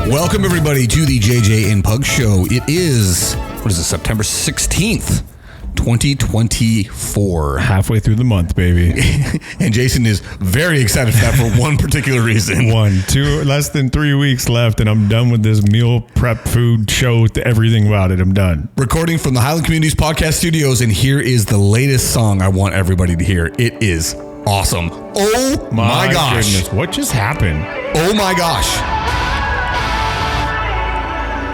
Welcome, everybody, to the JJ and Pug Show. It is, September 16th, 2024. Halfway through the month, baby. And Jason is very excited for that for one particular reason. Less than 3 weeks left, and I'm done with this meal prep food show, everything about it. I'm done. Recording from the Highland Communities Podcast Studios, and here is the latest song I want everybody to hear. It is awesome. Oh my gosh. Goodness. What just happened? Oh my gosh.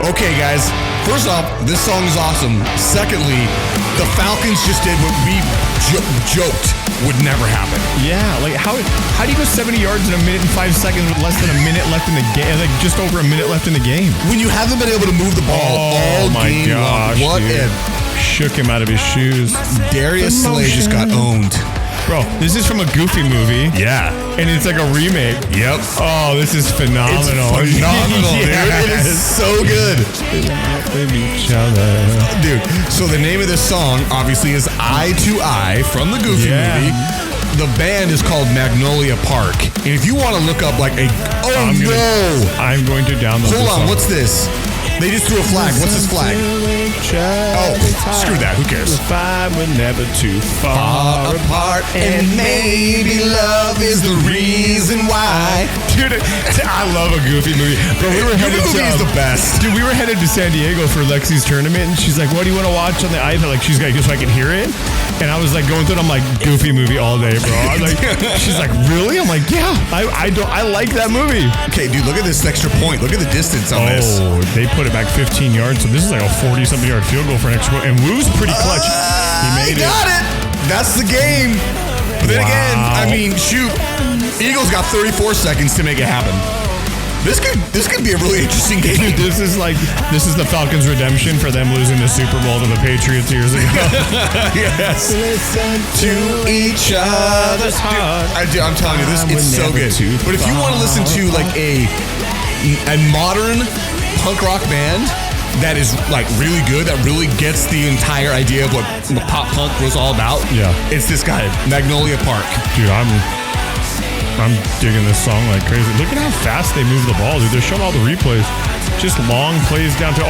Okay, guys. First off, this song is awesome. Secondly, the Falcons just did what we joked would never happen. Yeah, like how do you go 70 yards in a minute and 5 seconds with less than a minute left in the game? Like just over a minute left in the game. When you haven't been able to move the ball all game long. What if? Shook him out of his shoes. Darius Slay just got owned. Bro, this is from a Goofy movie. Yeah. And it's like a remake. Yep. Oh, this is phenomenal. It's phenomenal, dude. It is so good. Each other. Dude, so the name of this song, obviously, is Eye to Eye from the Goofy movie. The band is called Magnolia Park. And if you want to look up like a... I'm going to download Hold on, song. what's this? They just threw a flag. What's this flag? Oh, screw that. Who cares? We're never too far apart, and maybe love is the reason why. Dude, I love a Goofy movie. But we were headed Goofy is the best. Dude, we were headed to San Diego for Lexi's tournament, and she's like, "What do you want to watch on the iPad?" Like, she's got so I can hear it. And I was like going through it. I'm like, Goofy movie all day, bro. I'm like, she's like, really? I'm like, yeah. I like that movie. Okay, dude, look at this extra point. Look at the distance on this. Oh, they put it back 15 yards, so this is like a 40-something yard field goal for an extra point. And Woo's pretty clutch. He got it. That's the game. But then again, I mean, shoot, Eagles got 34 seconds to make it happen. This could be a really interesting game. This is the Falcons' redemption for them losing the Super Bowl to the Patriots years ago. Yes. Listen to each other's heart. I'm telling you, it's so good. But if you want to listen to like a modern punk rock band that is like really good, that really gets the entire idea of what pop punk was all about, it's this guy, Magnolia Park. Dude, I'm digging this song like crazy. Look at how fast they move the ball, dude. They're showing all the replays. Just long plays down to,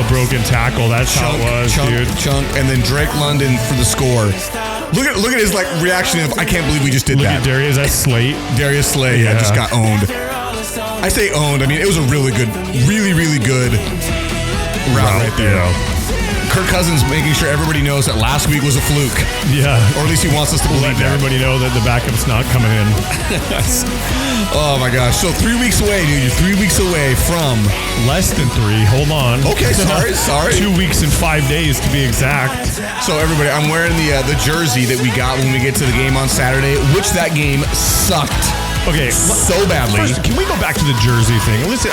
broken tackle. That's how it was, dude. Chunk, and then Drake London for the score. Look at his like reaction of, I can't believe we just did that. Look at Darius, that's Slate. Darius Slay, just got owned. I say owned. I mean, it was a really good, really good route right there. Yeah. Kirk Cousins making sure everybody knows that last week was a fluke. Yeah. Or at least he wants us to believe that. Everybody know that the backup's not coming in. Oh my gosh. So 3 weeks away, dude. You're 3 weeks away from... Less than 3. Hold on. Okay, sorry. 2 weeks and 5 days to be exact. So everybody, I'm wearing the jersey that we got when we get to the game on Saturday, which that game sucked. Okay, so badly. First, can we go back to the jersey thing? Listen,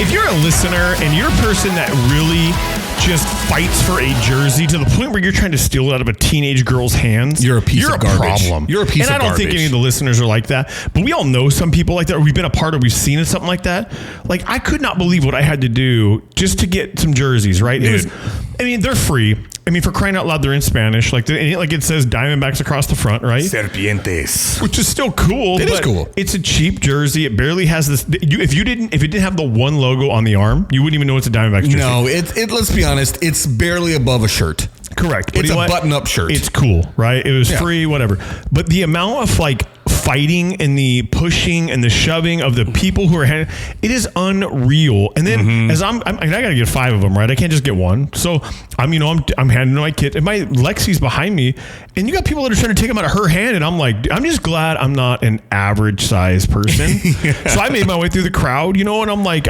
if you're a listener and you're a person that really just fights for a jersey to the point where you're trying to steal it out of a teenage girl's hands, you're a piece of garbage. Problem. You're a piece of garbage. And I don't think any of the listeners are like that, but we all know some people like that, or we've been a part of, we've seen it, something like that. Like, I could not believe what I had to do just to get some jerseys, right? Dude. They're free. I mean, for crying out loud, they're in Spanish. Like it says Diamondbacks across the front, right? Serpientes. Which is still cool. It is cool. It's a cheap jersey. It barely has this. If it didn't have the one logo on the arm, you wouldn't even know it's a Diamondbacks jersey. No, let's be honest, it's barely above a shirt. Correct. But it's a button-up shirt. It's cool, right? It was free, whatever. But the amount of like fighting and the pushing and the shoving of the people who are it is unreal. And then as I got to get 5 of them, right? I can't just get one. So I'm handing my kid, and my Lexi's behind me, and you got people that are trying to take them out of her hand, and I'm like, I'm just glad I'm not an average size person. So I made my way through the crowd, and I'm like,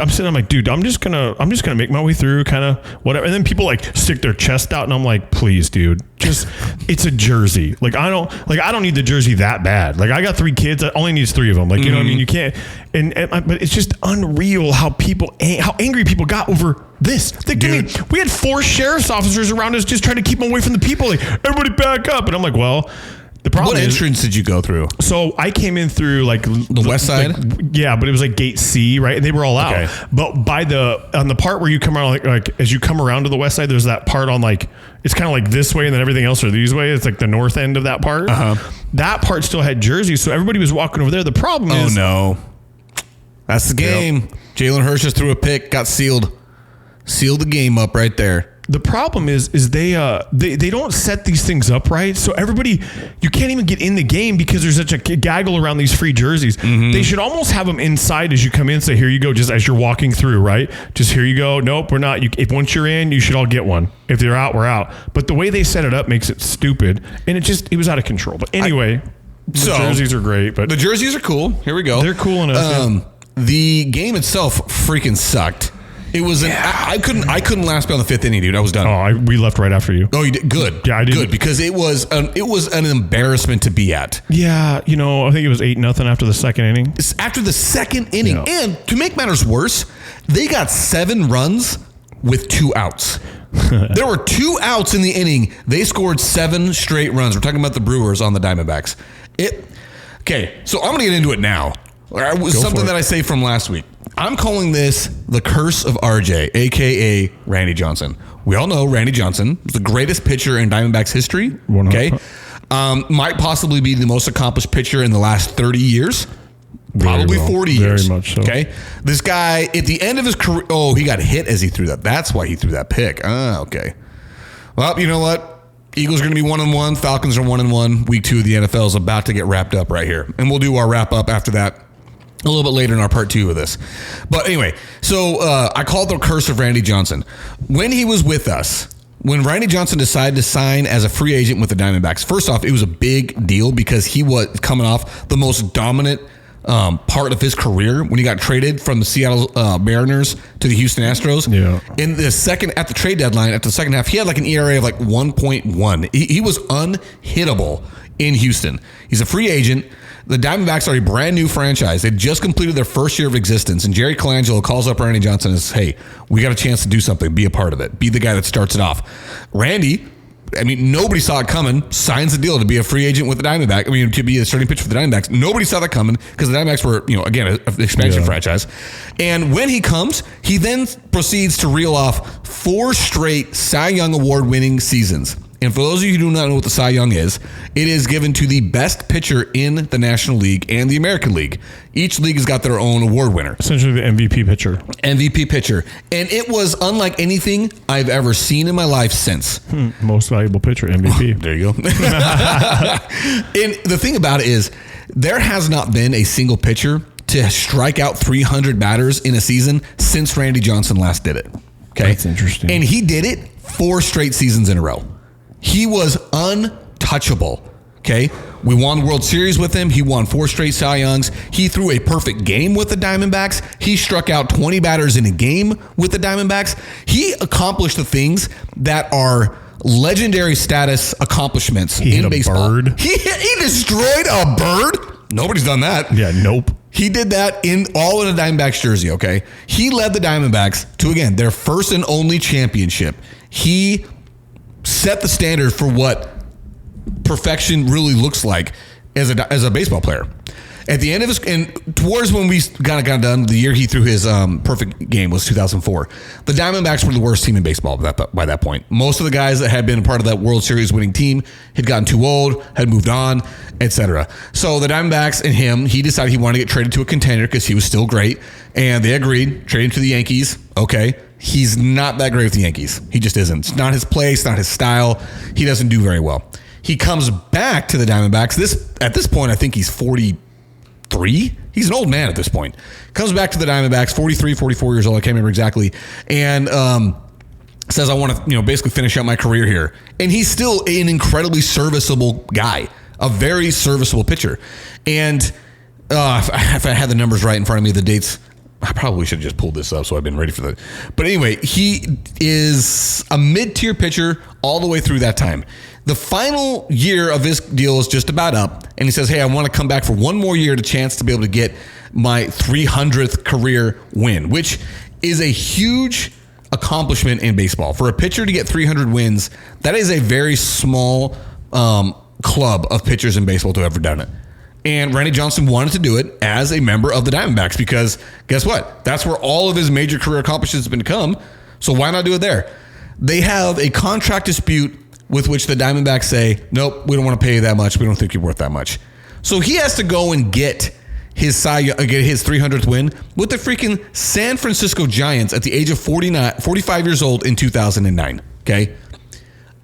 dude, I'm just gonna make my way through, kind of whatever. And then people like stick their chest out, and I'm like, please, dude, just it's a jersey. Like I don't need the jersey that bad. Like I got 3 kids, I only needs 3 of them. Like you know what I mean? You can't. But it's just unreal how angry people got over this. We had 4 sheriff's officers around us just trying to keep them away from the people. Like, everybody back up. And I'm like, well, the problem What entrance did you go through? So I came in through like the west side. Yeah, but it was like gate C, right? And they were all out. Okay. But on the part where you come around, like as you come around to the west side, there's that part on like, it's kind of like this way and then everything else are these way. It's like the north end of that part. That part still had jerseys. So everybody was walking over there. The problem is... Oh no. That's the game. Jalen Hurts just threw a pick, got sealed the game up right there. The problem is they don't set these things up right. So everybody, you can't even get in the game because there's such a gaggle around these free jerseys. They should almost have them inside as you come in. Say, here you go, just as you're walking through, right? Just here you go. Nope, we're not. If once you're in, you should all get one. If they're out, we're out. But the way they set it up makes it stupid, and it was out of control. But anyway, the jerseys are great. But the jerseys are cool. Here we go. They're cool enough. The game itself freaking sucked. It was I couldn't last beyond the fifth inning, dude. I was done. Oh, we left right after you. Oh, you did? Good. Yeah, I did. Good, because it was an embarrassment to be at. Yeah, I think it was 8-0 after the second inning. After the second inning, and to make matters worse, they got 7 runs with 2 outs. There were 2 outs in the inning. They scored 7 straight runs. We're talking about the Brewers on the Diamondbacks. Okay, so I'm going to get into it now. It was something that I say from last week. I'm calling this the curse of RJ, a.k.a. Randy Johnson. We all know Randy Johnson is the greatest pitcher in Diamondbacks history. Okay, might possibly be the most accomplished pitcher in the last 30 years. Probably 40 years. Very much so. Okay, this guy, at the end of his career, he got hit as he threw that. That's why he threw that pick. Okay. Well, you know what? Eagles are going to be 1-1. Falcons are 1-1. Week 2 of the NFL is about to get wrapped up right here. And we'll do our wrap up after that a little bit later in our part 2 of this. But anyway, so I called the curse of Randy Johnson. When he was with us, when Randy Johnson decided to sign as a free agent with the Diamondbacks, first off, it was a big deal because he was coming off the most dominant part of his career when he got traded from the Seattle Mariners to the Houston Astros. Yeah. At the trade deadline, after the second half, he had like an ERA of like 1.1. He was unhittable in Houston. He's a free agent. The Diamondbacks are a brand new franchise. They just completed their first year of existence, and Jerry Colangelo calls up Randy Johnson and says, hey, we got a chance to do something. Be a part of it. Be the guy that starts it off. Randy, nobody saw it coming, signs the deal to be a free agent with the Diamondbacks. To be a starting pitcher for the Diamondbacks. Nobody saw that coming because the Diamondbacks were, again, an expansion franchise. And when he comes, he then proceeds to reel off 4 straight Cy Young Award-winning seasons. And for those of you who do not know what the Cy Young is, it is given to the best pitcher in the National League and the American League. Each league has got their own award winner. Essentially the MVP pitcher. MVP pitcher. And it was unlike anything I've ever seen in my life since. Most valuable pitcher, MVP. There you go. And the thing about it is, there has not been a single pitcher to strike out 300 batters in a season since Randy Johnson last did it. Okay, that's interesting. And he did it 4 straight seasons in a row. He was untouchable. Okay, we won the World Series with him. He won 4 straight Cy Youngs. He threw a perfect game with the Diamondbacks. He struck out 20 batters in a game with the Diamondbacks. He accomplished the things that are legendary status accomplishments in baseball. Bird. He destroyed a bird. Nobody's done that. Yeah, nope. He did that all in a Diamondbacks jersey, okay? He led the Diamondbacks to, again, their first and only championship. He set the standard for what perfection really looks like as a baseball player. At the end of towards when we got done, the year he threw his perfect game was 2004. The Diamondbacks were the worst team in baseball by that point. Most of the guys that had been a part of that World Series winning team had gotten too old, had moved on, etc. So the Diamondbacks and him, he decided he wanted to get traded to a contender because he was still great, and they agreed, traded him to the Yankees. Okay. He's not that great with the Yankees. He just isn't. It's not his play. It's not his style. He doesn't do very well. He comes back to the Diamondbacks. At this point, I think he's 43. He's an old man at this point. Comes back to the Diamondbacks, 43, 44 years old. I can't remember exactly. And says, I want to, basically finish out my career here. And he's still an incredibly serviceable guy, a very serviceable pitcher. And if I had the numbers right in front of me, the dates, I probably should have just pulled this up so I've been ready for that. But anyway, he is a mid-tier pitcher all the way through that time. The final year of his deal is just about up, and he says, hey, I want to come back for one more year to chance to be able to get my 300th career win, which is a huge accomplishment in baseball. For a pitcher to get 300 wins, that is a very small club of pitchers in baseball to have ever done it. And Randy Johnson wanted to do it as a member of the Diamondbacks because guess what? That's where all of his major career accomplishments have been come. So why not do it there? They have a contract dispute with which the Diamondbacks say, nope, we don't want to pay you that much. We don't think you're worth that much. So he has to go and get his 300th win with the freaking San Francisco Giants at the age of 45 years old in 2009. Okay?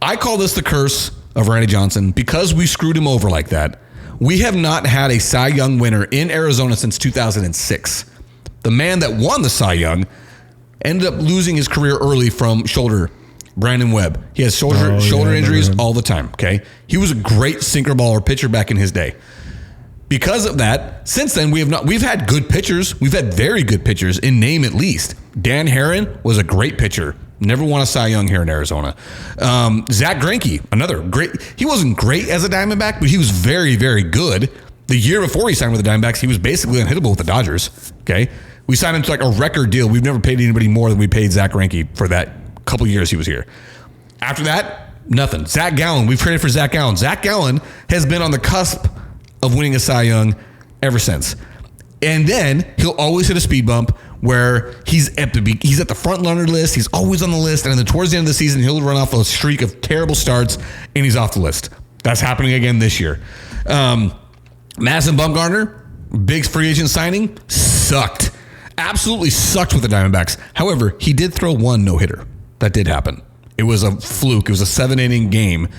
I call this the curse of Randy Johnson because we screwed him over like that. We have not had a Cy Young winner in Arizona since 2006. The man that won the Cy Young ended up losing his career early from shoulder. Brandon Webb. He has shoulder injuries all the time. Okay, he was a great sinker baller pitcher back in his day. Because of that, since then we've had good pitchers. We've had very good pitchers in name at least. Dan Herron was a great pitcher. Never won a Cy Young here in Arizona. Zach Greinke, another great. He wasn't great as a Diamondback, but he was very, very good. The year before he signed with the Diamondbacks, he was basically unhittable with the Dodgers. Okay, we signed him to like a record deal. We've never paid anybody more than we paid Zach Greinke for that couple years he was here. After that, nothing. Zach Gallen, we've traded for Zach Gallen. Zach Gallen has been on the cusp of winning a Cy Young ever since. And then he'll always hit a speed bump where he's at the front runner list. He's always on the list. And then towards the end of the season, he'll run off a streak of terrible starts and he's off the list. That's happening again this year. Madison Bumgarner, big free agent signing, sucked. Absolutely sucked with the Diamondbacks. However, he did throw one no-hitter. That did happen. It was a fluke. It was a 7-inning game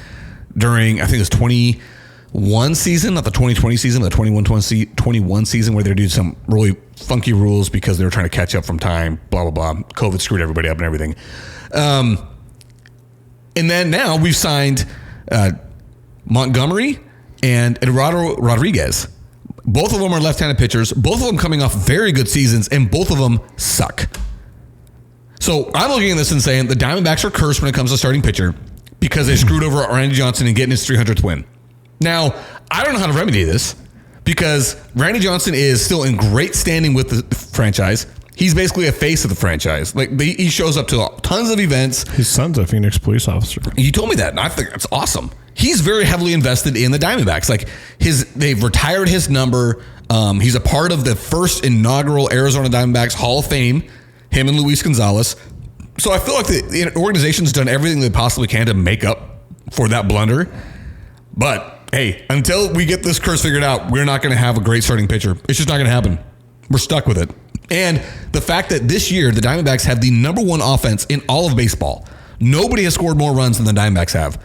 during, I think it was 21 season, not the 2020 season, but the 21 season where they did some really funky rules because they were trying to catch up from time, blah, blah, blah. COVID screwed everybody up and everything. And then now we've signed Montgomery and Eduardo Rodriguez. Both of them are left-handed pitchers. Both of them coming off very good seasons, and both of them suck. So I'm looking at this and saying the Diamondbacks are cursed when it comes to starting pitcher because they screwed over Randy Johnson and getting his 300th win. Now, I don't know how to remedy this because Randy Johnson is still in great standing with the franchise. He's basically a face of the franchise. Like he shows up to tons of events. His son's a Phoenix police officer. You told me that, and I think that's awesome. He's very heavily invested in the Diamondbacks. Like they've retired his number. He's a part of the first inaugural Arizona Diamondbacks Hall of Fame. Him and Luis Gonzalez. So I feel like the organization's done everything they possibly can to make up for that blunder. But hey, until we get this curse figured out, we're not going to have a great starting pitcher. It's just not going to happen. We're stuck with it. And the fact that this year the Diamondbacks have the number one offense in all of baseball. Nobody has scored more runs than the Diamondbacks have.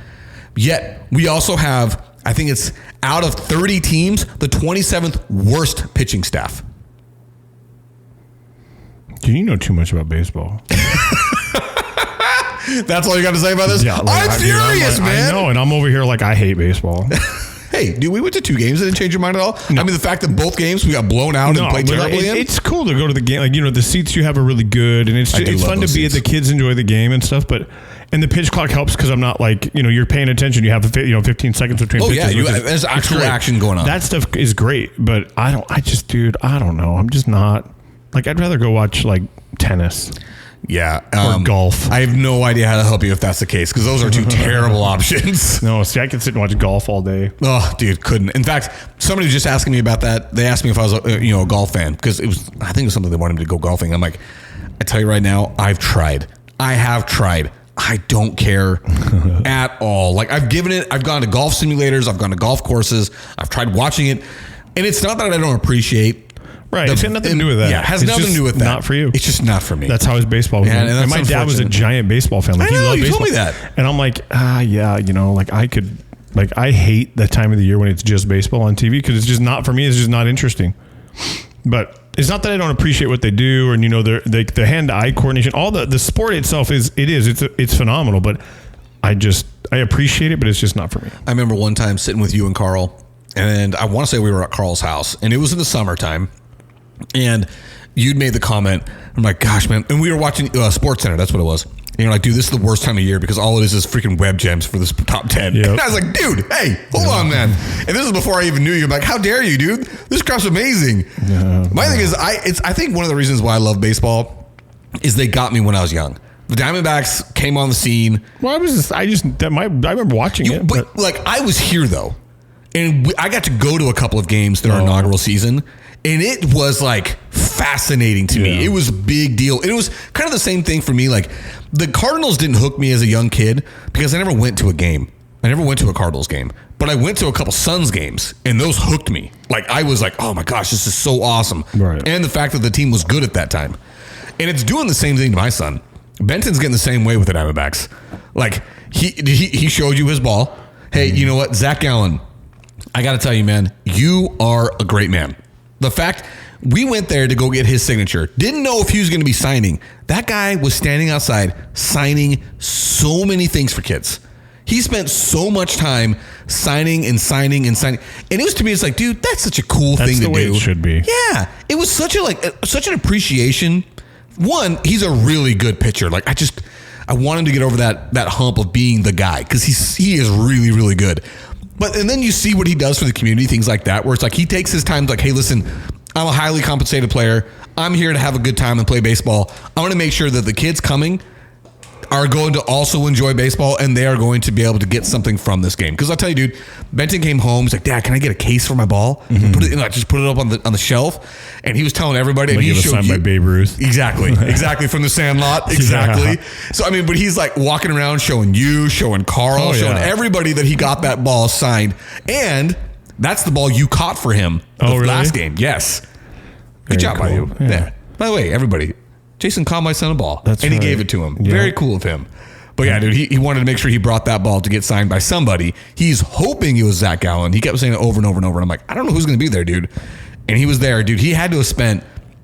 Yet we also have, I think it's out of 30 teams, the 27th worst pitching staff. You know too much about baseball. That's all you got to say about this? Yeah, I'm furious, man. I know, and I'm over here like I hate baseball. Hey, dude, we went to 2 games. It didn't change your mind at all? No. I mean, the fact that both games we got blown out and played terribly in? It's cool to go to the game. Like, the seats you have are really good, and it's fun to be at the kids enjoy the game and stuff, and the pitch clock helps because I'm not like, you're paying attention. You have 15 seconds between pitches. Oh, yeah, there's actual action going on. That stuff is great, but I don't know. I'm just not. Like, I'd rather go watch, like, tennis. Yeah. Or golf. I have no idea how to help you if that's the case, because those are 2 terrible options. No, see, I could sit and watch golf all day. Oh, dude, couldn't. In fact, somebody was just asking me about that. They asked me if I was a golf fan, because I think it was something they wanted me to go golfing. I'm like, I tell you right now, I've tried. I have tried. I don't care at all. Like, I've gone to golf simulators. I've gone to golf courses. I've tried watching it. And it's not that I don't appreciate. Right. It's got nothing to do with that. Yeah, it has nothing to do with that. Not for you. It's just not for me. That's how his baseball was. And my dad was a giant baseball fan. Like, I know, he loved you baseball. told me that. And I'm like, yeah, like I hate the time of the year when it's just baseball on TV because it's just not for me. It's just not interesting. But it's not that I don't appreciate what they do, and the hand-eye coordination, all the sport itself it's phenomenal. But I appreciate it, but it's just not for me. I remember one time sitting with you and Carl, and I want to say we were at Carl's house, and it was in the summertime, and you'd made the comment. I'm like, gosh, man, and we were watching Sports Center. That's what it was. And you're like, dude, this is the worst time of year because all it is freaking web gems for this top 10. Yep. And I was like, dude, hey, hold on, man. And this is before I even knew you. I'm like, how dare you, dude? This crap's amazing. My thing is, I think one of the reasons why I love baseball is they got me when I was young. The Diamondbacks came on the scene. Well, I remember watching it. But like, I was here though. And I got to go to a couple of games their inaugural season. And it was like fascinating to me. It was a big deal. And it was kind of the same thing for me. Like, the Cardinals didn't hook me as a young kid because I never went to a game. I never went to a Cardinals game. But I went to a couple Suns games, and those hooked me. Like, I was like, oh my gosh, this is so awesome. Right. And the fact that the team was good at that time. And it's doing the same thing to my son. Benton's getting the same way with the Diamondbacks. Like, he showed you his ball. Hey, you know what? Zach Gallen, I got to tell you, man, you are a great man. The fact we went there to go get his signature, didn't know if he was going to be signing. That guy was standing outside signing so many things for kids. He spent so much time signing and signing and signing. And it was, to me, it's like, dude, that's such a cool thing to do. That's the way it should be. Yeah. It was such an appreciation. One, he's a really good pitcher. Like, I want him to get over that hump of being the guy, because he is really, really good. And then you see what he does for the community, things like that, where it's like he takes his time, like, hey, listen, I'm a highly compensated player. I'm here to have a good time and play baseball. I want to make sure that the kids coming are going to also enjoy baseball, and they are going to be able to get something from this game. Because I'll tell you, dude, Benton came home. He's like, Dad, can I get a case for my ball? Just put it up on the shelf. And he was telling everybody. Like, he signed by Babe Ruth. Exactly from the Sandlot. Exactly. Yeah. So I mean, but he's like walking around showing you, showing Carl, showing everybody that he got that ball signed, and that's the ball you caught for him last game. Yes. Good job by you. Yeah. By the way, everybody, Jason caught my son a ball, and he gave it to him. Yeah. Very cool of him. But yeah, dude, he wanted to make sure he brought that ball to get signed by somebody. He's hoping it was Zach Gallen. He kept saying it over and over and over. And I'm like, I don't know who's going to be there, dude. And he was there, dude. He had to have spent,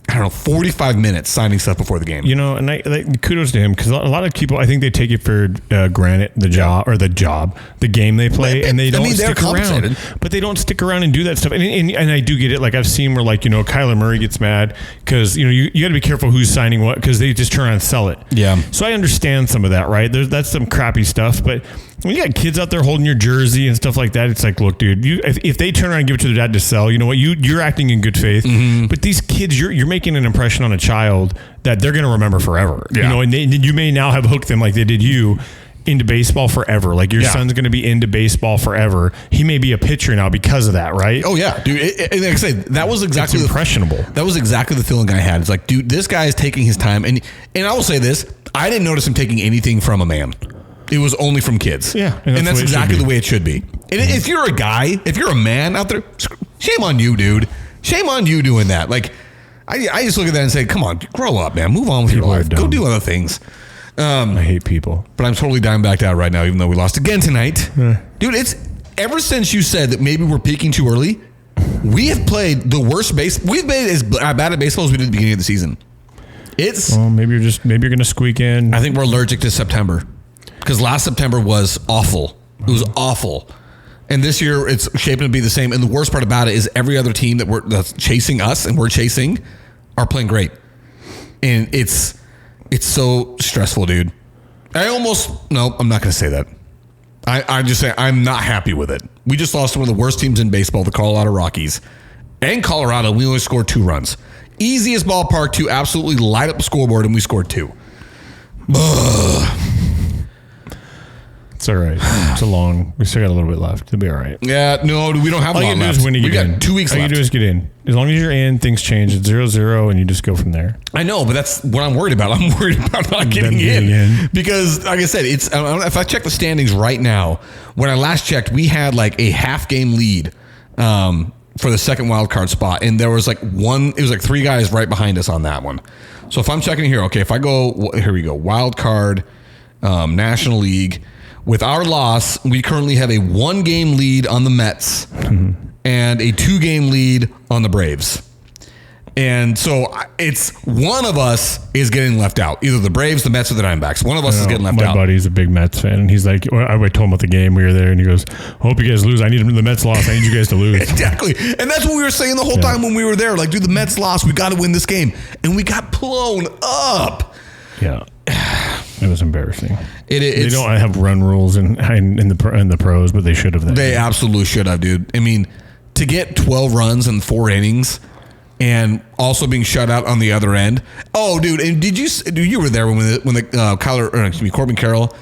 45 minutes signing stuff before the game. And kudos to him, because a lot of people, I think they take it for granted, the game they play, and they don't stick around. But they don't stick around and do that stuff. And I do get it. Like, I've seen where, like, Kyler Murray gets mad because, you got to be careful who's signing what, because they just turn around and sell it. Yeah. So I understand some of that, right? That's some crappy stuff. But when you got kids out there holding your jersey and stuff like that, it's like, look, dude, if they turn around and give it to their dad to sell, you know what? You're acting in good faith. Mm-hmm. But these kids, you're making an impression on a child that they're going to remember forever. Yeah. And you may now have hooked them like they did you into baseball forever. Like, your son's going to be into baseball forever. He may be a pitcher now because of that, right? Oh yeah, dude. Like I said, that was exactly impressionable. That was exactly the feeling I had. It's like, dude, this guy is taking his time, and I will say this: I didn't notice him taking anything from a man. It was only from kids. Yeah. And that's exactly the way it should be. And if you're a guy, if you're a man out there, shame on you, dude. Shame on you doing that. Like, I just look at that and say, come on, grow up, man. Move on with your life. Go do other things. I hate people. But I'm totally Diamondbacked out right now, even though we lost again tonight. Dude, it's ever since you said that maybe we're peaking too early, we have played the worst base. We've made as bad at baseball as we did at the beginning of the season. Maybe you're going to squeak in. I think we're allergic to September. Because last September was awful. It was awful. And this year, it's shaping to be the same. And the worst part about it is every other team that's chasing us and we're chasing are playing great. And it's so stressful, dude. I'm not going to say that. I just say I'm not happy with it. We just lost one of the worst teams in baseball, the Colorado Rockies. And Colorado, we only scored 2 runs. Easiest ballpark to absolutely light up the scoreboard, and we scored 2. Ugh. It's all right. We still got a little bit left. It'll be all right. Yeah, no, we don't have a lot left. We got 2 weeks left. All you do is get in. As long as you're in, things change. It's 0-0, and you just go from there. I know, but that's what I'm worried about. I'm worried about not getting in. Because, like I said, if I check the standings right now, when I last checked, we had like a half-game lead for the second wild card spot, and there was like 3 guys right behind us on that one. So if I'm checking here, okay, if I go, here we go, wild card, National League. With our loss, we currently have a 1-game lead on the Mets and a 2-game lead on the Braves. And so it's one of us is getting left out. Either the Braves, the Mets, or the Diamondbacks. One of us is getting left out. My buddy's a big Mets fan, and he's like, I told him about the game. We were there, and he goes, I hope you guys lose. I need the Mets loss. I need you guys to lose. Exactly. And that's what we were saying the whole time when we were there. Like, dude, the Mets lost. We got to win this game. And we got blown up. Yeah. It was embarrassing. They don't have run rules in the pros, but they should have. They absolutely should have, dude. I mean, to get 12 runs in 4 innings and also being shut out on the other end. Oh, dude, and you were there when Corbin Carroll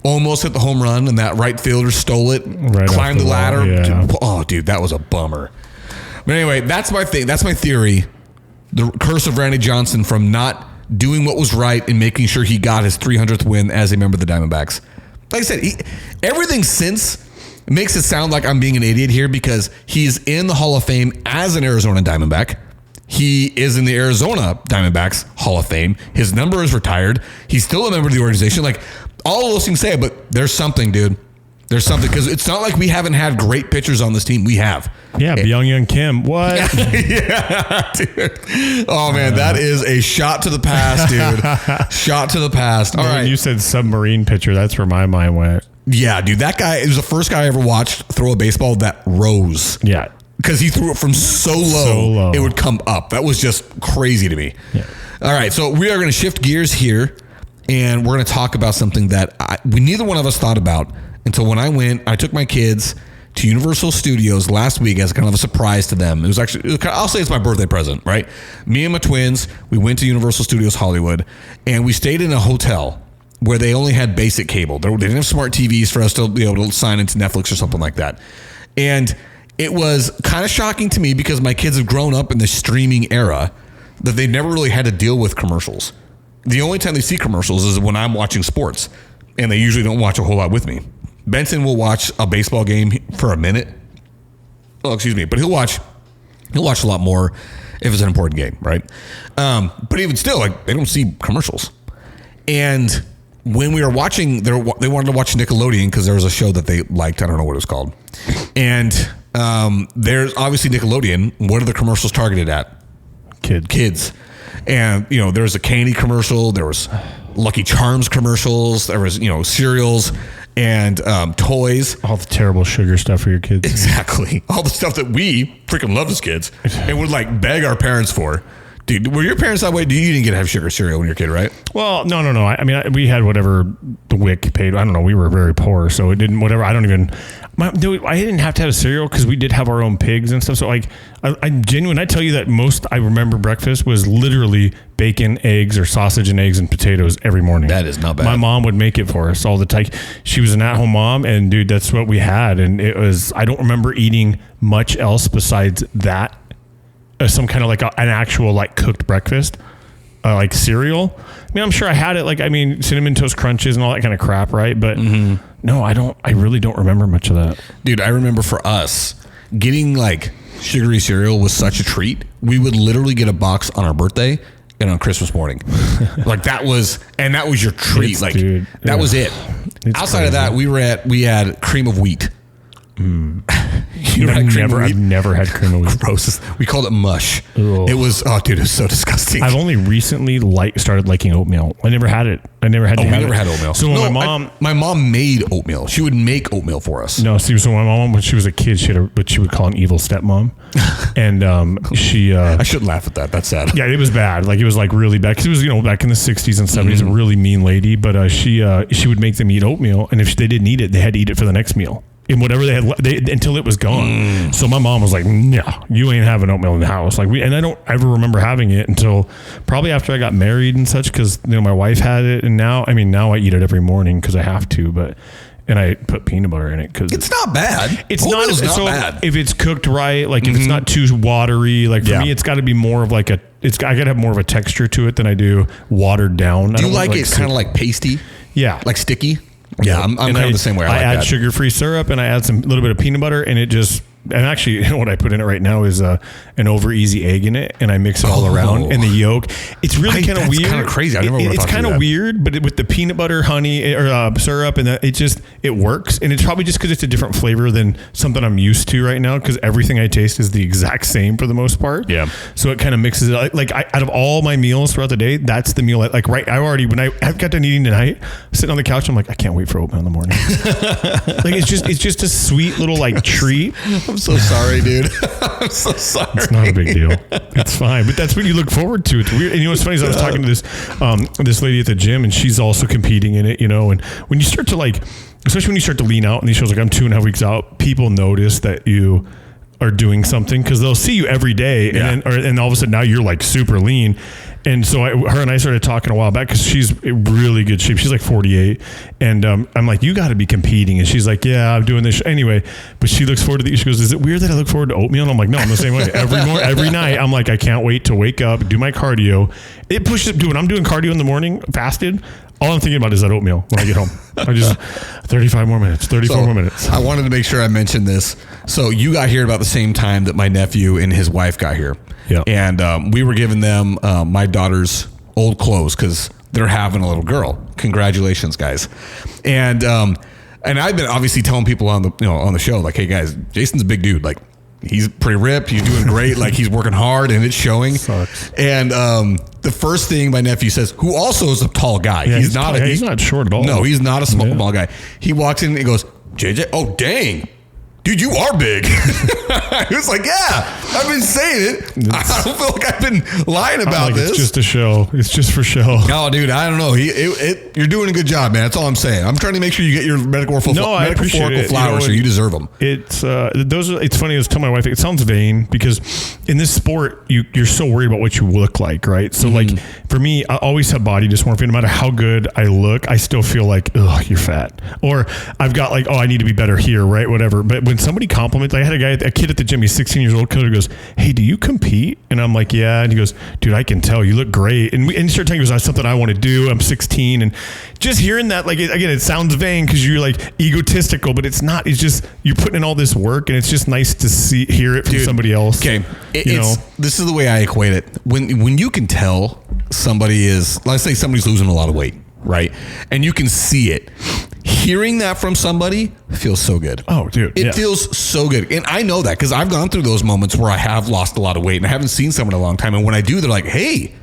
almost hit the home run and that right fielder stole it, climbed the ladder. Yeah. Oh, dude, that was a bummer. But anyway, that's my thing. That's my theory. The curse of Randy Johnson from not doing what was right and making sure he got his 300th win as a member of the Diamondbacks. Like I said, everything since It makes it sound like I'm being an idiot here because he's in the Hall of Fame as an Arizona Diamondback. He is in the Arizona Diamondbacks Hall of Fame. His number is retired. He's still a member of the organization. Like, all of those things say it, but there's something, dude. There's something, because it's not like we haven't had great pitchers on this team. We have. Yeah, Byung-Hyun Kim. What? Yeah, dude. Oh, man, that is a shot to the past, dude. Shot to the past. All right. You said submarine pitcher. That's where my mind went. Yeah, dude. That guy, it was the first guy I ever watched throw a baseball that rose. Yeah. Because he threw it from so low, it would come up. That was just crazy to me. Yeah. All right, so we are going to shift gears here, and we're going to talk about something that neither one of us thought about until when I took my kids to Universal Studios last week as kind of a surprise to them. It was actually, I'll say it's my birthday present, right? Me and my twins, we went to Universal Studios Hollywood, and we stayed in a hotel where they only had basic cable. They didn't have smart TVs for us to be able to sign into Netflix or something like that. And it was kind of shocking to me because my kids have grown up in the streaming era that they've never really had to deal with commercials. The only time they see commercials is when I'm watching sports, and they usually don't watch a whole lot with me. Benson will watch a baseball game for a minute. Oh, excuse me, but he'll watch a lot more if it's an important game, right? But even still, like, they don't see commercials. And when we were watching, they wanted to watch Nickelodeon because there was a show that they liked. I don't know what it was called. And there's obviously Nickelodeon. What are the commercials targeted at? Kids. And, there was a candy commercial. There was Lucky Charms commercials. There was, cereals and toys. All the terrible sugar stuff for your kids. Exactly. All the stuff that we freaking love as kids and would like beg our parents for. Dude, were your parents that way? You didn't get to have sugar cereal when you were a kid, right? Well, no. I mean, we had whatever the WIC paid. I don't know. We were very poor, so it didn't. Whatever. I didn't have to have a cereal because we did have our own pigs and stuff. So like, I'm genuine. I tell you that most I remember breakfast was literally bacon, eggs, or sausage and eggs and potatoes every morning. That is not bad. My mom would make it for us all the time. She was an at-home mom, and dude, that's what we had. And it was. I don't remember eating much else besides that. Some kind of like an actual like cooked breakfast, like cereal. I mean, I'm sure I had it. Like, I mean, Cinnamon Toast Crunches and all that kind of crap, right? But no, I don't. I really don't remember much of that. Dude, I remember for us getting like sugary cereal was such a treat. We would literally get a box on our birthday and on Christmas morning. Like that was your treat. That was it. Outside of that, we had cream of wheat. I've never had cream of wheat. Gross. We called it mush. Ugh. It was it was so disgusting. I've only recently started liking oatmeal. I never had it. I never had. We never had oatmeal. So when my mom made oatmeal. She would make oatmeal for us. No, see, so my mom, when she was a kid, she had what she would call an evil stepmom, and she. I shouldn't laugh at that. That's sad. Yeah, it was bad. Like it was like really bad because it was back in the 60s and 70s, a really mean lady. But she would make them eat oatmeal, and if they didn't eat it, they had to eat it for the next meal. And whatever they had, until it was gone. So my mom was like, "No, you ain't having oatmeal in the house." Like and I don't ever remember having it until probably after I got married and such, because my wife had it, and now I eat it every morning because I have to. And I put peanut butter in it because it's not bad. It's not bad if it's cooked right. Like if it's not too watery. Like for me, it's got to be more of like I got to have more of a texture to it than I do watered down. Do you like it kind of like pasty? Yeah, like sticky. Yeah, I'm kind of the same way. I add sugar-free syrup and I add some little bit of peanut butter, and it just. And actually, what I put in it right now is an over easy egg in it, and I mix it all around. And the yolk, it's really kind of weird. It's kind of crazy. I never It's kind of weird, but with the peanut butter, honey, or syrup, and that, it works. And it's probably just because it's a different flavor than something I'm used to right now. Because everything I taste is the exact same for the most part. Yeah. So it kind of mixes it. Like out of all my meals throughout the day, that's the meal. When I got done eating tonight, sitting on the couch, I'm like, I can't wait for oatmeal in the morning. Like it's just a sweet little treat. I'm so sorry, dude. I'm so sorry. It's not a big deal. It's fine. But that's what you look forward to. It's weird. And what's funny is I was talking to this lady at the gym, and she's also competing in it, and when you start to especially when you start to lean out in these shows, like I'm 2.5 weeks out, people notice that you are doing something because they'll see you every day, and all of a sudden now you're like super lean. And so her and I started talking a while back because she's in really good shape. She's like 48. And I'm like, you got to be competing. And she's like, yeah, I'm doing this anyway. But she looks forward to she goes, is it weird that I look forward to oatmeal? And I'm like, no, I'm the same way. Every night, I'm like, I can't wait to wake up, do my cardio. It pushes, dude, when I'm doing cardio in the morning, fasted, all I'm thinking about is that oatmeal when I get home. I just 35 more minutes, 34 more minutes. I wanted to make sure I mentioned this. So you got here about the same time that my nephew and his wife got here. Yeah. And we were giving them my daughter's old clothes because they're having a little girl. Congratulations, guys. And I've been obviously telling people on the show, like, hey guys, Jason's a big dude. Like, he's pretty ripped. He's doing great. Like, he's working hard and it's showing. Sucks. And the first thing my nephew says, who also is a tall guy. Yeah, he's not short at all. No, he's not a small guy. He walks in and he goes, JJ, oh, dang. Dude, you are big. He was like, yeah, I've been saying it. I don't feel like I've been lying about this. It's just a show. It's just for show. No, dude, I don't know. You're doing a good job, man. That's all I'm saying. I'm trying to make sure you get your metaphorical flowers, so you deserve them. It's it's funny. I was telling my wife, it sounds vain because in this sport, you're so worried about what you look like, right? So like for me, I always have body dysmorphia. No matter how good I look, I still feel like, ugh, you're fat. Or I've got like, oh, I need to be better here, right? Whatever. But when somebody compliments, I had a kid at the gym, he's 16 years old, kid goes, hey, do you compete? And I'm like, yeah. And he goes, dude, I can tell you look great. And he started telling me, that's something I want to do. I'm 16. And just hearing that, like, again, it sounds vain because you're like egotistical, but it's not. It's just, you're putting in all this work and it's just nice to hear it from somebody else. Okay. This is the way I equate it. When you can tell somebody is, let's say somebody's losing a lot of weight, right? And you can see it. Hearing that from somebody feels so good. Oh, dude. It feels so good. And I know that because I've gone through those moments where I have lost a lot of weight and I haven't seen someone in a long time. And when I do, they're like, hey,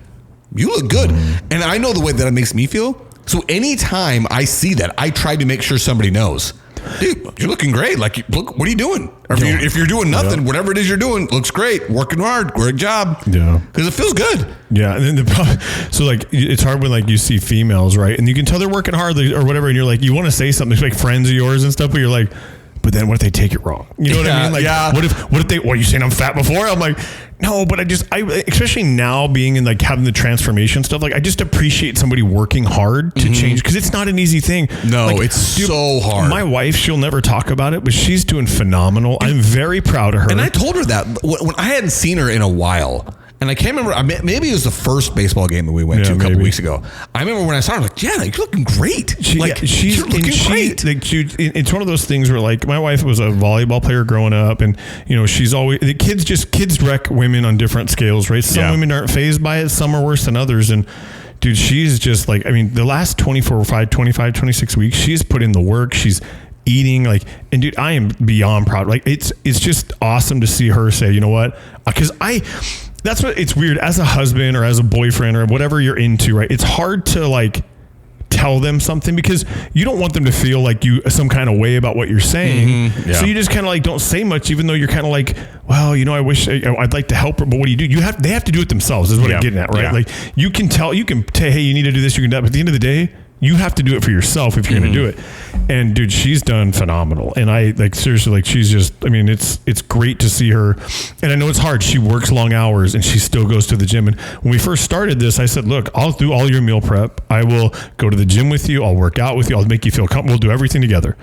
you look good. And I know the way that it makes me feel. So anytime I see that, I try to make sure somebody knows. Dude, you're looking great. Like, look, what are you doing? Or if you're doing nothing, whatever it is you're doing, looks great. Working hard, great job. Yeah, because it feels good. Yeah, and then so like it's hard when like you see females, right? And you can tell they're working hard or whatever, and you're like, you want to say something, like friends of yours and stuff, but you're like, but then what if they take it wrong? You know what I mean? Like, what if they? What, you saying I'm fat before? I'm like, no, but I especially now being in like having the transformation stuff, like I just appreciate somebody working hard to change because it's not an easy thing. No, like, it's so hard. My wife, she'll never talk about it, but she's doing phenomenal. I'm very proud of her. And I told her that when I hadn't seen her in a while. And I can't remember, maybe it was the first baseball game that we went to a couple weeks ago. I remember when I saw her, I'm like, Jenna, you're looking great. She's looking great. It's one of those things where like my wife was a volleyball player growing up and, you know, she's always, kids wreck women on different scales, right? Some women aren't fazed by it. Some are worse than others. And dude, she's just like, I mean, the last 26 weeks, she's put in the work. She's eating like, and dude, I am beyond proud. Like it's just awesome to see her say, you know what? Because that's what it's weird as a husband or as a boyfriend or whatever you're into, right? It's hard to like tell them something because you don't want them to feel like you some kind of way about what you're saying. So you just kind of like don't say much, even though you're kind of like, well, you know, I wish I'd like to help her, but what do? They have to do it themselves is what I'm getting at, right? Like you can tell, hey, you need to do this, you can do that, but at the end of the day, you have to do it for yourself if you're going to do it. And dude, she's done phenomenal. And I like seriously, like she's just, I mean, it's great to see her. And I know it's hard. She works long hours and she still goes to the gym. And when we first started this, I said, look, I'll do all your meal prep. I will go to the gym with you. I'll work out with you. I'll make you feel comfortable. We'll do everything together.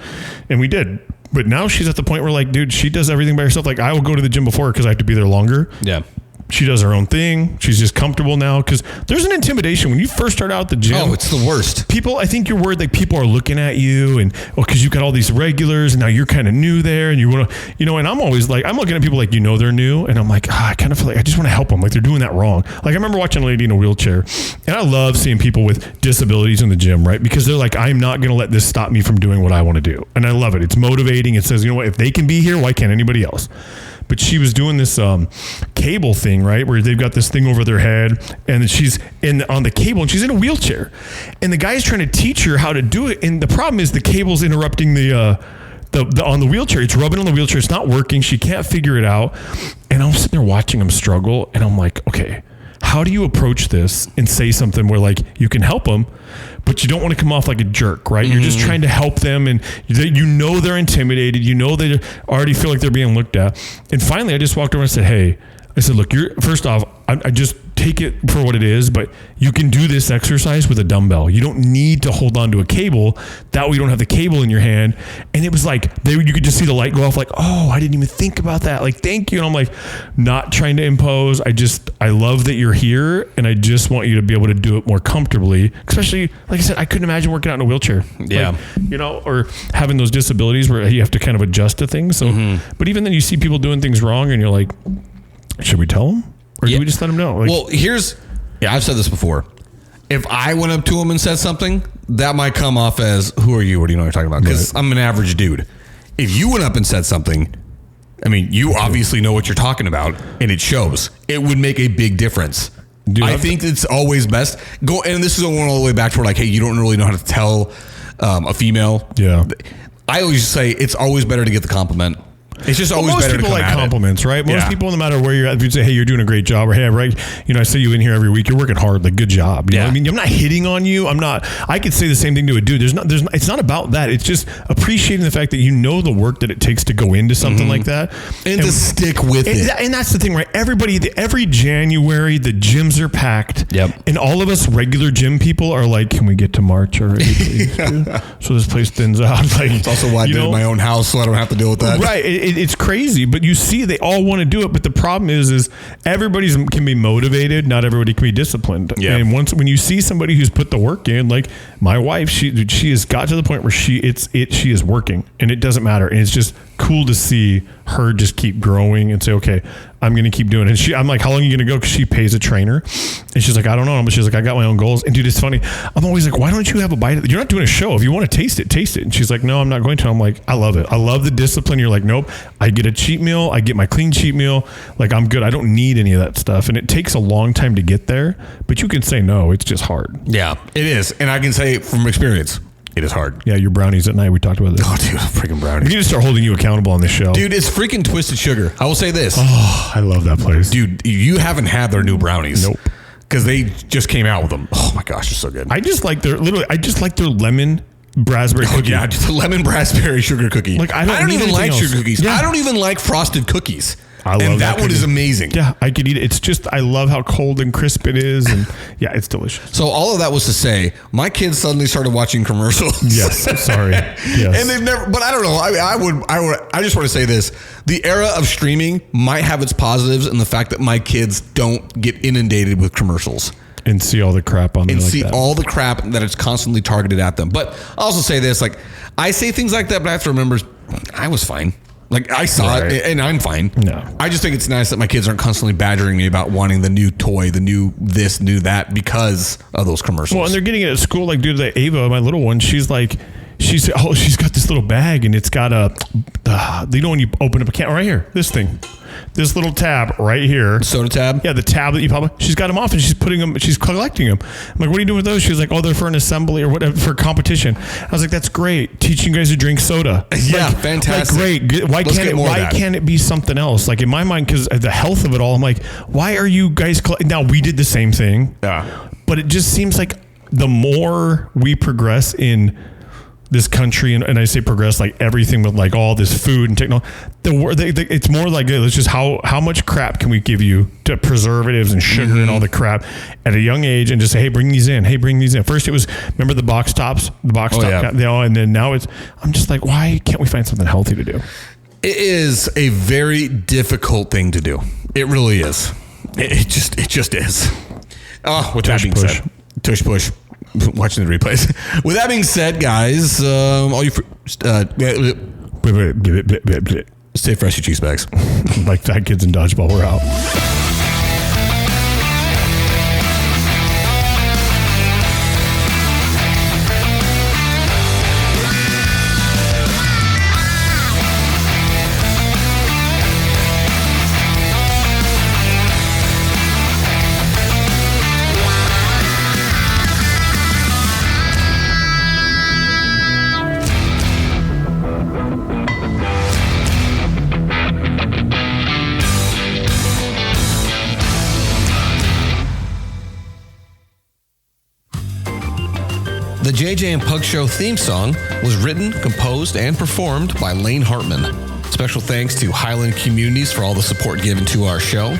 And we did. But now she's at the point where like, dude, she does everything by herself. Like I will go to the gym before her because I have to be there longer. Yeah. She does her own thing. She's just comfortable now because there's an intimidation when you first start out the gym. Oh, it's the worst. People, I think you're worried like people are looking at you and because you've got all these regulars and now you're kind of new there and you want to, you know, and I'm always like, I'm looking at people like, you know, they're new and I'm like, I kind of feel like I just want to help them. Like they're doing that wrong. Like I remember watching a lady in a wheelchair and I love seeing people with disabilities in the gym, right? Because they're like, I'm not going to let this stop me from doing what I want to do. And I love it. It's motivating. It says, you know what, if they can be here, why can't anybody else? But she was doing this cable thing, right, where they've got this thing over their head, and she's on the cable, and she's in a wheelchair, and the guy's trying to teach her how to do it, and the problem is the cable's interrupting the on the wheelchair. It's rubbing on the wheelchair. It's not working. She can't figure it out, and I'm sitting there watching him struggle, and I'm like, okay, how do you approach this and say something where like you can help them, but you don't want to come off like a jerk, right? You're just trying to help them and you know they're intimidated. You know they already feel like they're being looked at. And finally, I just walked over and said, hey, I said, look, first off, I just take it for what it is, but you can do this exercise with a dumbbell. You don't need to hold on to a cable. That way you don't have the cable in your hand. And it was like, you could just see the light go off like, oh, I didn't even think about that. Like, thank you. And I'm like, not trying to impose. I love that you're here, and I just want you to be able to do it more comfortably. Especially, like I said, I couldn't imagine working out in a wheelchair. Yeah. Like, or having those disabilities where you have to kind of adjust to things. So, but even then you see people doing things wrong and you're like, should we tell them? Or do we just let them know? Like, well, I've said this before. If I went up to him and said something, that might come off as, who are you? What do you know what you're talking about? Because I'm an average dude. If you went up and said something, I mean, you obviously know what you're talking about, and it shows. It would make a big difference. Dude, I think it's always best. And this is going all the way back to where, like, hey, you don't really know how to tell a female. Yeah. I always say it's always better to get the compliment. It's just always better to come at it. Most people like compliments, right? Most people, no matter where you're at, if you say, hey, you're doing a great job, or hey, right, I see you in here every week, you're working hard, like, good job. You know what I mean? I'm not hitting on you. I could say the same thing to a dude. It's not about that. It's just appreciating the fact that you know the work that it takes to go into something like that. And to stick with it. And that's the thing, right? Every January, the gyms are packed. Yep. And all of us regular gym people are like, can we get to March already, please? So this place thins out. Like, it's also why I did my own house, so I don't have to deal with that. Right. It's crazy, but you see they all want to do it, but the problem is everybody can be motivated, not everybody can be disciplined. And when you see somebody who's put the work in, like my wife, she has got to the point where she is working, and it doesn't matter, and it's just cool to see her just keep growing and say, okay, I'm going to keep doing it. And I'm like, how long are you going to go? Because she pays a trainer. And she's like, I don't know. But she's like, I got my own goals. And dude, it's funny. I'm always like, why don't you have a bite of it? You're not doing a show. If you want to taste it, taste it. And she's like, no, I'm not going to. I'm like, I love it. I love the discipline. You're like, nope, I get a cheat meal. I get my clean cheat meal. Like, I'm good. I don't need any of that stuff. And it takes a long time to get there, but you can say no. It's just hard. Yeah, it is. And I can say from experience, it is hard. Yeah, your brownies at night. We talked about this. Oh, dude, freaking brownies. We need to start holding you accountable on this show. Dude, it's freaking Twisted Sugar. I will say this. Oh, I love that place. Dude, you haven't had their new brownies. Nope. Because they just came out with them. Oh my gosh, they're so good. I just like their lemon raspberry cookie. Yeah, the lemon raspberry sugar cookie. Like, I don't even like sugar else. cookies. Yeah. I don't even like frosted cookies. I love that one is amazing. Yeah, I could eat it. It's just, I love how cold and crisp it is. And yeah, it's delicious. So all of that was to say, my kids suddenly started watching commercials. Yes, sorry. Yes. And they've never, but I don't know. I just want to say this. The era of streaming might have its positives in the fact that my kids don't get inundated with commercials. And see all the crap on there. And like see that. all the crap that it's constantly targeted at them. But I'll also say this, like, I say things like that, but I have to remember, I was fine. Like, I saw it, and I'm fine. No. I just think it's nice that my kids aren't constantly badgering me about wanting the new toy, the new this, new that, because of those commercials. Well, and they're getting it at school. Like, dude, the Ava, my little one, she's got this little bag, and it's got when you open up a can right here, this thing. This little tab right here. Soda tab? Yeah, the tab that you pop up. She's got them off and she's collecting them. I'm like, what are you doing with those? She's like, oh, they're for an assembly or whatever, for competition. I was like, that's great. Teaching you guys to drink soda. Yeah, like, fantastic. Like, great. Why can't it be something else? Like, in my mind, because the health of it all, I'm like, why are you guys now we did the same thing. Yeah. But it just seems like the more we progress in this country, and I say progress, like everything with like all this food and technology, it's more like, it's just how much crap can we give you to preservatives and sugar and all the crap at a young age, and just say, hey, bring these in. First it was, remember the box tops, and then now I'm just like, why can't we find something healthy to do? It is a very difficult thing to do. It really is. It just is. Oh, with that being said, tush push. Watching the replays. With that being said, guys, all you stay fresh, you cheese bags. Like fat kids in dodgeball, we're out. The JJ and Pug Show theme song was written, composed, and performed by Lane Hartman. Special thanks to Highland Communities for all the support given to our show.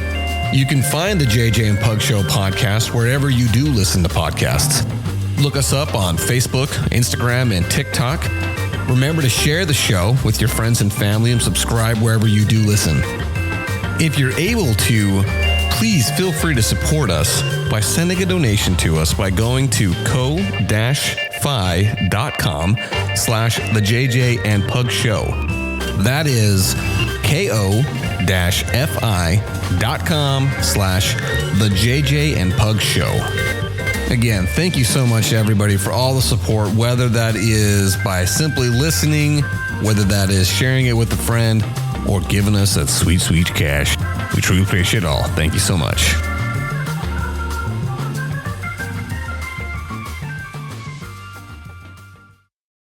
You can find the JJ and Pug Show podcast wherever you do listen to podcasts. Look us up on Facebook, Instagram, and TikTok. Remember to share the show with your friends and family and subscribe wherever you do listen. If you're able to, please feel free to support us by sending a donation to us by going to ko-fi.com/the JJ and Pug Show. That is ko-fi.com/the JJ and Pug Show. Again, thank you so much, everybody, for all the support, whether that is by simply listening, whether that is sharing it with a friend, or giving us that sweet, sweet cash. We truly appreciate it all. Thank you so much.